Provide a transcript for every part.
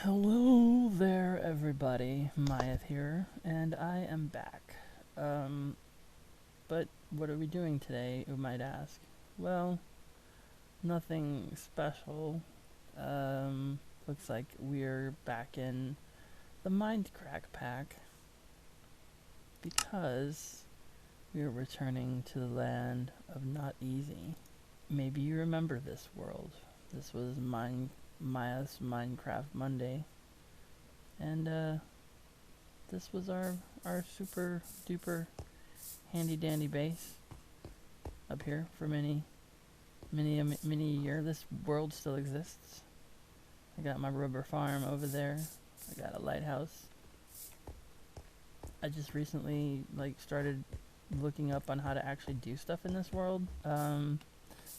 Hello there, everybody. Myath here, and I am back. But what are we doing today, you might ask? Well, nothing special. Looks like we're back in the Myathecraft pack because we are returning to the land of not easy. Maybe you remember this world. This was Maya's Minecraft Monday, and this was our super duper handy dandy base up here for many a year. This world still exists. I got my rubber farm over there. I got a lighthouse. I just recently started looking up on how to actually do stuff in this world.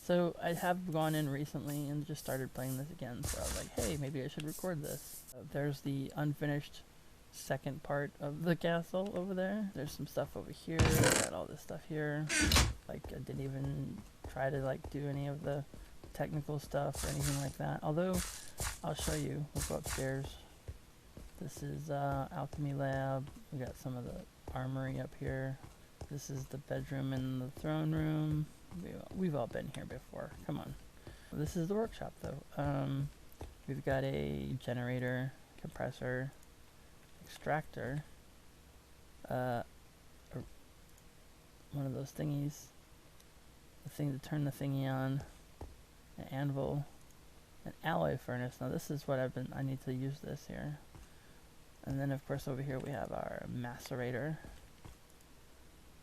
So I have gone in recently and just started playing this again. So I was like, hey, maybe I should record this. There's the unfinished second part of the castle over there. There's some stuff over here. I got all this stuff here. I didn't even try to do any of the technical stuff or anything like that. Although I'll show you. We'll go upstairs. This is alchemy lab. We got some of the armory up here. This is the bedroom and the throne room. We've all been here before. Come on. This is the workshop though. We've got a generator, compressor, extractor, one of those thingies, the thing to turn the thingy on, an anvil, an alloy furnace. Now this is what I need to use this here. And then of course over here we have our macerator.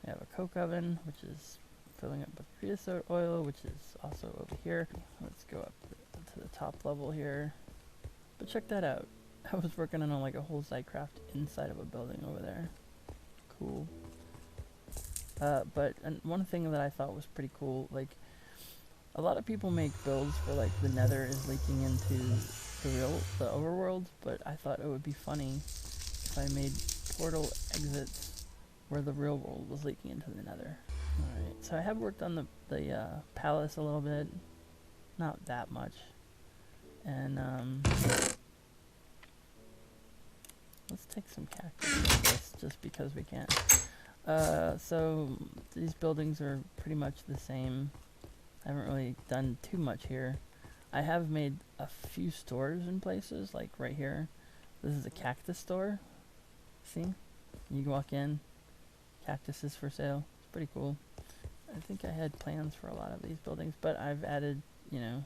We have a coke oven, which is filling up with creosote oil, which is also over here. Let's go up to the top level here. But check that out. I was working on a whole Myathecraft inside of a building over there. Cool. But one thing that I thought was pretty cool, a lot of people make builds where the nether is leaking into the overworld, but I thought it would be funny if I made portal exits where the real world was leaking into the nether. Alright, so I have worked on the palace a little bit, not that much, and let's take some cactus with this just because we can. So these buildings are pretty much the same. I haven't really done too much here. I have made a few stores in places, like right here. This is a cactus store. See? You can walk in, cactuses for sale. It's pretty cool. I think I had plans for a lot of these buildings, but I've added, things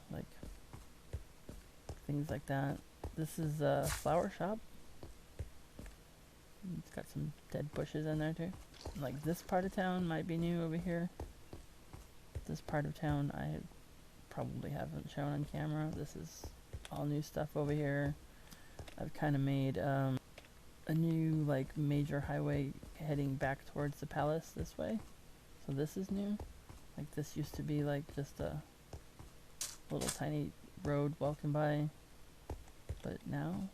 like that. This is a flower shop. It's got some dead bushes in there too. This part of town might be new over here. This part of town I probably haven't shown on camera. This is all new stuff over here. I've kind of made a new major highway heading back towards the palace this way. So this is new. This used to be just a little tiny road walking by, but now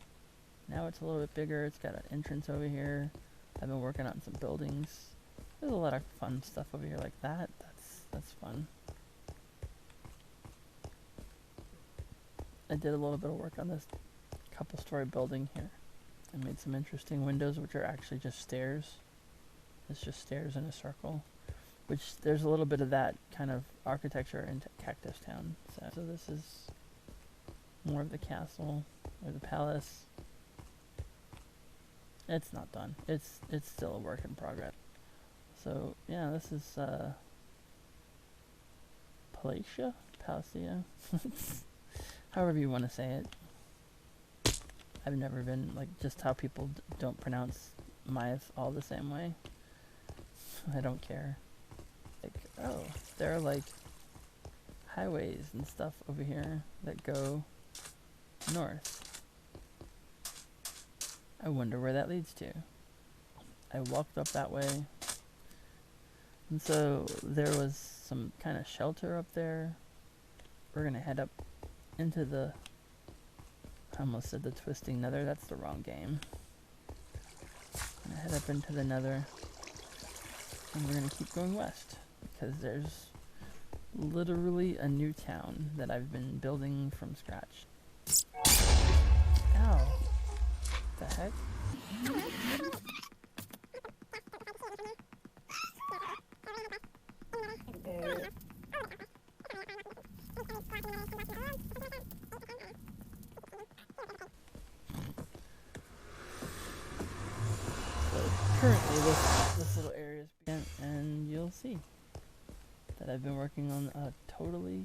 it's a little bit bigger. It's got an entrance over here. I've been working on some buildings. There's a lot of fun stuff over here like that. That's fun. I did a little bit of work on this couple-story building here. I made some interesting windows, which are actually just stairs. It's just stairs in a circle, which there's a little bit of that kind of architecture in Cactus Town. So this is more of the castle or the palace. It's not done. It's still a work in progress. So yeah, this is Palacia, however you want to say it. I've never been just how people don't pronounce Myath all the same way. I don't care. Oh, there are highways and stuff over here that go north. I wonder where that leads to. I walked up that way, and so there was some kind of shelter up there. We're gonna head up into the, I almost said the twisting nether, that's the wrong game. I'm gonna head up into the nether, and we're gonna keep going west, because there's literally a new town that I've been building from scratch. Ow. heck? Currently this little area is being, and you'll see that I've been working on a totally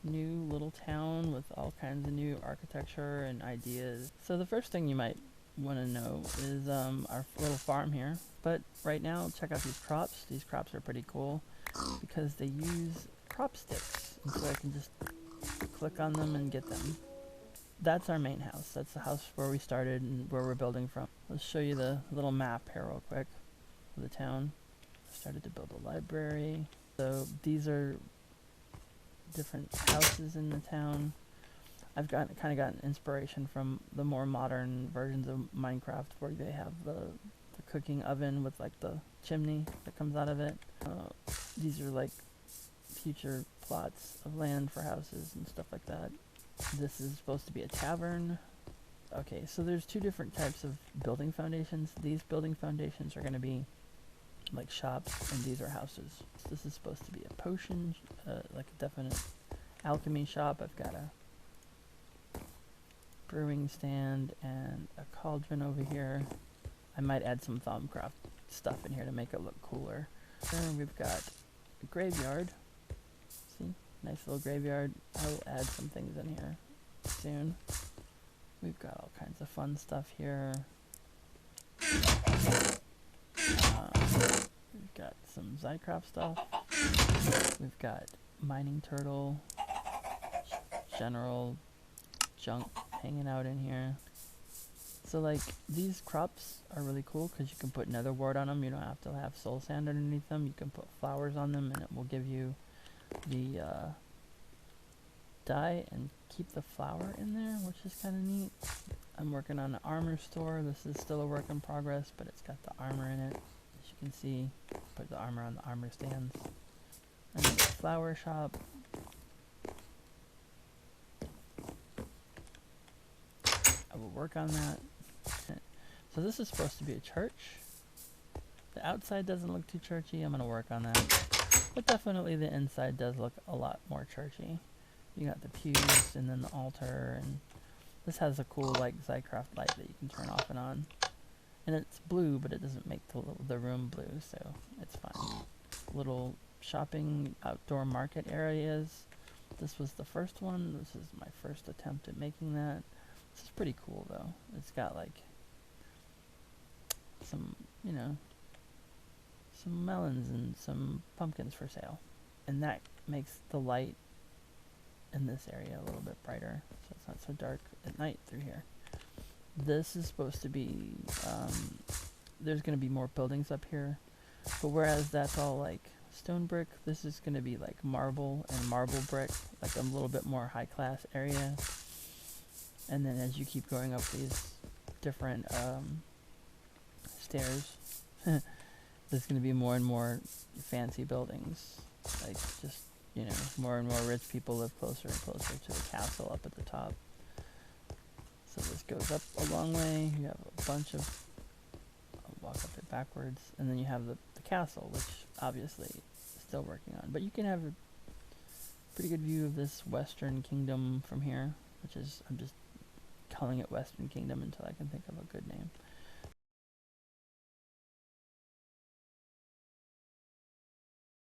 new little town with all kinds of new architecture and ideas. So the first thing you might want to know is our little farm here. But right now, check out these crops. These crops are pretty cool because they use crop sticks, and so I can just click on them and get them. That's our main house. That's the house where we started and where we're building from. Let's show you the little map here real quick of the town. I started to build a library. So these are different houses in the town. I've kind of gotten inspiration from the more modern versions of Minecraft where they have the cooking oven with like the chimney that comes out of it. These are like future plots of land for houses and stuff like that. This is supposed to be a tavern. Okay, so there's two different types of building foundations. These building foundations are going to be like shops, and these are houses. This is supposed to be a potion, like a definite alchemy shop. I've got a brewing stand and a cauldron over here. I might add some Thaumcraft stuff in here to make it look cooler. Then we've got a graveyard. See? Nice little graveyard. I'll add some things in here soon. We've got all kinds of fun stuff here. We've got some Myathecraft stuff. We've got mining turtle, general junk hanging out in here. So like these crops are really cool because you can put nether wart on them. You don't have to have soul sand underneath them. You can put flowers on them and it will give you the dye and keep the flower in there, which is kind of neat. I'm working on an armor store. This is still a work in progress, but it's got the armor in it. As you can see, put the armor on the armor stands. And then the flower shop. I will work on that. So this is supposed to be a church. The outside doesn't look too churchy. I'm going to work on that. But definitely the inside does look a lot more churchy. You got the pews and then the altar, and this has a cool like Myathecraft light that you can turn off and on. And it's blue, but it doesn't make the room blue, so it's fine. Little shopping outdoor market areas. This was the first one. This is my first attempt at making that. This is pretty cool though. It's got like some, you know, some melons and some pumpkins for sale. And that makes the light in this area a little bit brighter, so it's not so dark at night through here. This is supposed to be, there's going to be more buildings up here, but whereas that's all like stone brick, this is going to be like marble and marble brick, like a little bit more high class area. And then as you keep going up these different stairs, there's going to be more and more fancy buildings, like just, you know, more and more rich people live closer and closer to the castle up at the top. So this goes up a long way. You have a bunch of, I'll walk up it backwards, and then you have the castle, which obviously still working on. But you can have a pretty good view of this Western Kingdom from here, which is, I'm just calling it Western Kingdom until I can think of a good name.